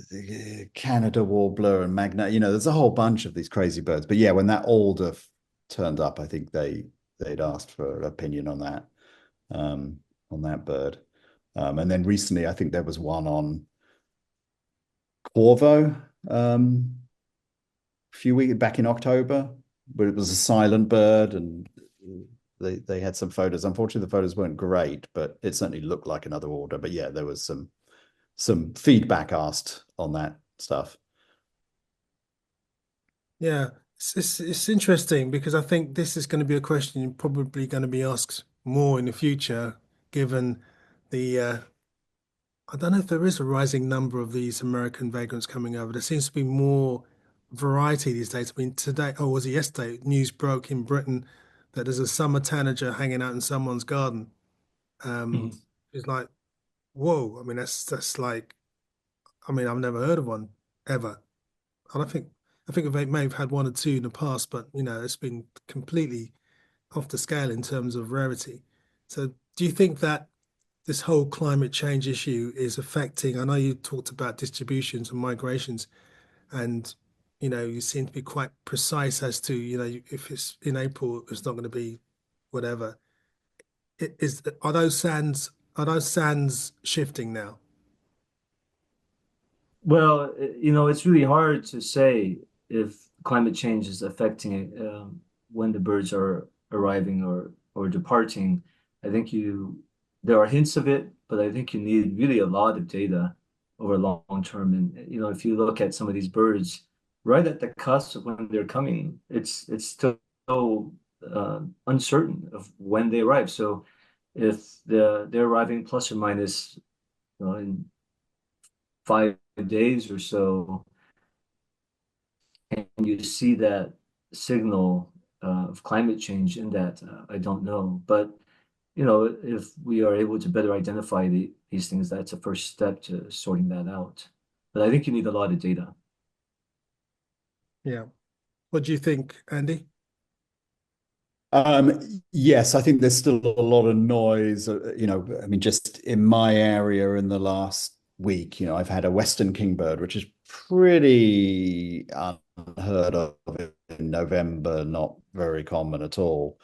the Canada warbler and magna. There's a whole bunch of these crazy birds. But yeah, when that alder turned up, I think they'd asked for an opinion um, on that bird. And then recently, I think there was one on Corvo, a few weeks back in October, but it was a silent bird, and they had some photos. Unfortunately, the photos weren't great, but it certainly looked like another order. But yeah, there was some feedback asked on that stuff. Yeah, it's interesting because I think this is going to be a question you're probably going to be asked more in the future, given the I don't know if there is a rising number of these American vagrants coming over. There seems to be more variety these days. I mean, today, or was it yesterday, news broke in Britain that there's a summer tanager hanging out in someone's garden. Um, Mhm. it's like, whoa. I mean, that's like, I mean, I've never heard of one ever. And I think they may have had one or two in the past, but it's been completely off the scale in terms of rarity. So, do you think that this whole climate change issue is affecting? I know you talked about distributions and migrations, and you seem to be quite precise as to if it's in April, it's not going to be whatever. Are those sands shifting now? Well, it's really hard to say if climate change is affecting it, when the birds are arriving or departing. I think there are hints of it, but I think you need really a lot of data over long term. And if you look at some of these birds right at the cusp of when they're coming, it's still uncertain of when they arrive. So if they're arriving plus or minus, in 5 days or so, Can you see that signal of climate change in that? I don't know. But, if we are able to better identify these things, that's a first step to sorting that out. But I think you need a lot of data. Yeah. What do you think, Andy? Yes, I think there's still a lot of noise. I mean, just in my area in the last week, I've had a Western kingbird, which is pretty unheard of in November, not very common at all.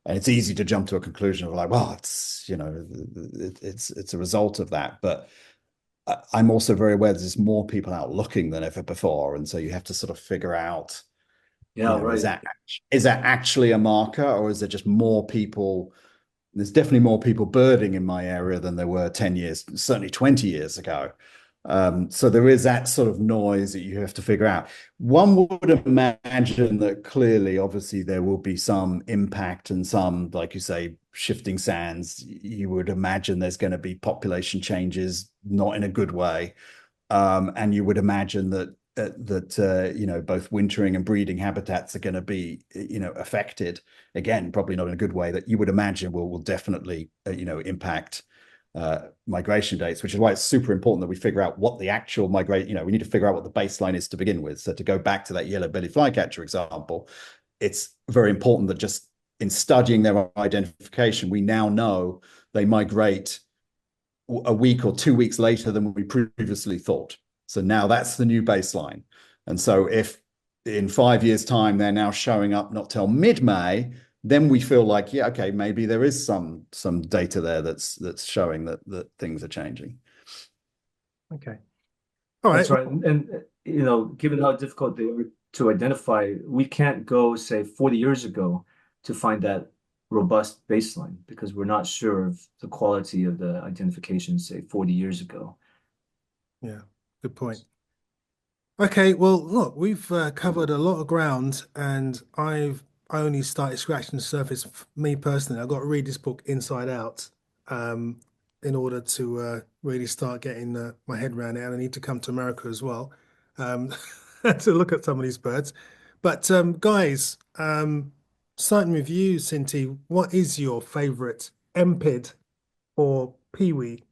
And it's easy to jump to a conclusion of like, well, it's a result of that. But I'm also very aware there's more people out looking than ever before, and so you have to sort of figure out Yeah, is right. that actually a marker, or is there just more people? There's definitely more people birding in my area than there were 10 years, certainly 20 years ago. So there is that sort of noise that you have to figure out. One would imagine that clearly, obviously, there will be some impact and some, like you say, shifting sands. You would imagine there's going to be population changes, not in a good way. And you would imagine that both wintering and breeding habitats are going to be affected again, probably not in a good way, that you would imagine will definitely impact migration dates, which is why it's super important that we figure out what the actual migrate. We need to figure out what the baseline is to begin with. So to go back to that yellow-bellied flycatcher example, it's very important that just in studying their identification, we now know they migrate a week or 2 weeks later than we previously thought. So now that's the new baseline. And so if in 5 years' time they're now showing up not till mid-May, then we feel like, yeah, okay, maybe there is some data there that's showing that things are changing. Okay. All right. That's right. And given how difficult they are to identify, we can't go, say, 40 years ago to find that robust baseline because we're not sure of the quality of the identification, say, 40 years ago. Yeah, good point. Okay, well, look, we've covered a lot of ground, and I've only started scratching the surface. Me personally, I've got to read this book inside out, um, in order to really start getting my head around it. And I need to come to America as well, um, to look at some of these birds. But guys, starting with you, Cinti, what is your favorite Empid or Peewee?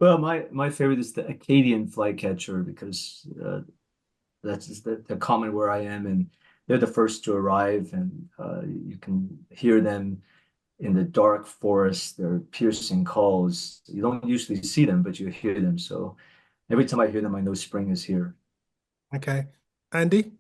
Well, my favorite is the Acadian flycatcher because that's just the common where I am, and they're the first to arrive, and you can hear them in the dark forest. Their piercing calls. You don't usually see them, but you hear them. So every time I hear them, I know spring is here. Okay, Andy?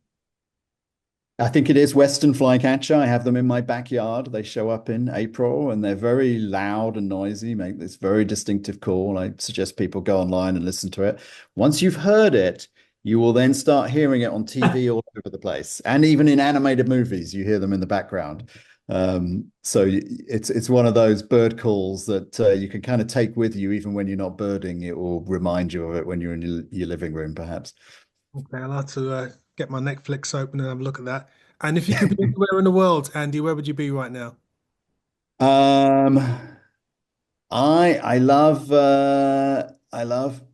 I think it is Western flycatcher. I have them in my backyard. They show up in April and they're very loud and noisy, make this very distinctive call. I suggest people go online and listen to it. Once you've heard it, you will then start hearing it on TV all over the place. And even in animated movies, you hear them in the background. So it's one of those bird calls that you can kind of take with you, even when you're not birding. It will remind you of it when you're in your living room, perhaps. Okay, I'll have to get my Netflix open and have a look at that. And if you could be anywhere in the world, Andy, where would you be right now? Um, I love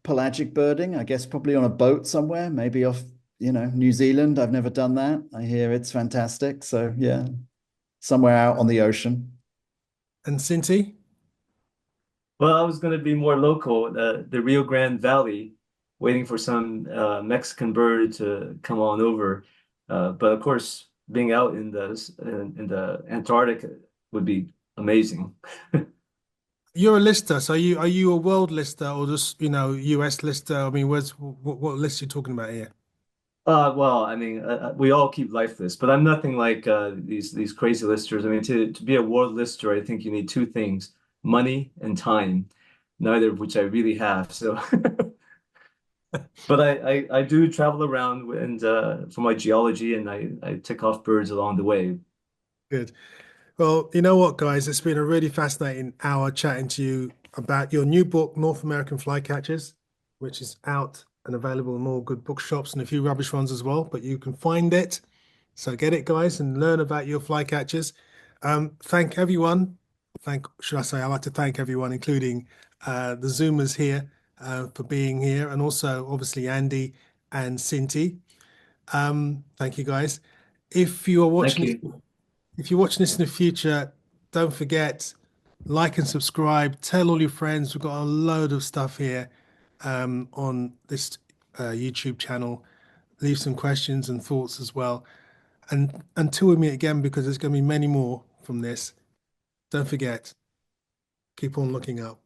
pelagic birding. I guess probably on a boat somewhere, maybe off, New Zealand. I've never done that. I hear it's fantastic. So yeah, somewhere out on the ocean. And Cinti? Well, I was going to be more local, the Rio Grande Valley, waiting for some Mexican bird to come on over. But of course, being out in the Antarctic would be amazing. You're a lister, so are you a world lister or just, US lister? I mean, what list are you talking about here? Well, I mean, we all keep life lists, but I'm nothing like these crazy listers. I mean, to be a world lister, I think you need two things: money and time, neither of which I really have. So, but I do travel around and for my geology, and I tick off birds along the way. Good. Well, you know what, guys? It's been a really fascinating hour chatting to you about your new book, North American Flycatchers, which is out and available in all good bookshops and a few rubbish ones as well, but you can find it. So get it, guys, and learn about your flycatchers. Thank everyone. Should I say, I'd like to thank everyone, including the Zoomers here, for being here, and also obviously Andy and Cinti. Thank you, guys. If you are Thank watching this, you. if you're watching this in the future, don't forget, like and subscribe. Tell all your friends. We've got a load of stuff here on this YouTube channel. Leave some questions and thoughts as well. And until we meet again, because there's going to be many more from this, don't forget, keep on looking up.